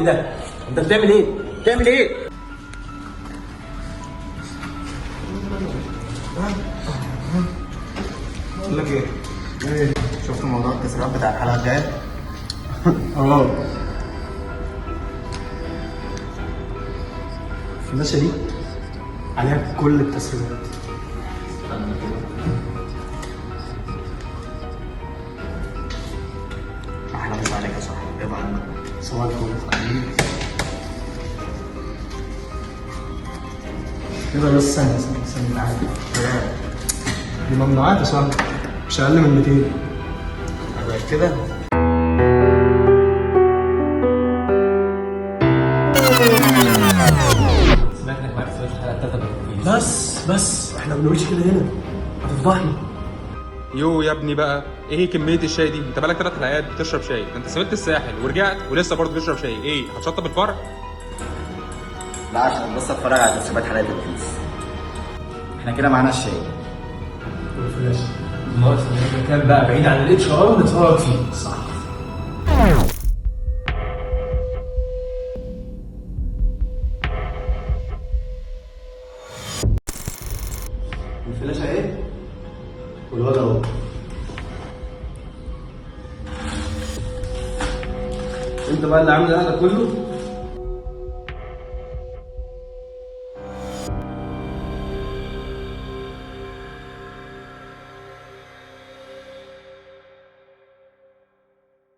ده؟ انت بتعمل ايه؟ بتعمل ايه؟ بقول لك ايه؟ شفت موضوع التسريبات بتاع الحلقه الجايه؟ اه الفلاشة دي عليها كل التسريبات. احلى مسا عليك يا صاحبي، ايه بقى عنك؟ صباح الفل. كده بس ثانية عادي. دي ممنوعات يا صاحبي، مش أقل من 200. هبقى كده. سمعت انك معاك فلوس الحلقه التالتة بالانجليزي. بس احنا ما بنقولش كده هنا، هتفضحنا. يو يا ابني بقى، ايه كميه الشاي دي؟ انت بقالك 3 حلقات بتشرب شاي، ده انت سافرت الساحل ورجعت ولسه برضه بتشرب شاي، ايه هتشطب الفرع؟ لا عشان بس اتفرج على تسريبات حلقه الكيس. احنا كده معانا الشاي. والفلاشة ناقص ان المكان بقى بعيد عن الاتش ار نتفرج فيه. صح. الفلاشة ايه؟ والواد اهو. انت بقى اللي عامل هذا كله؟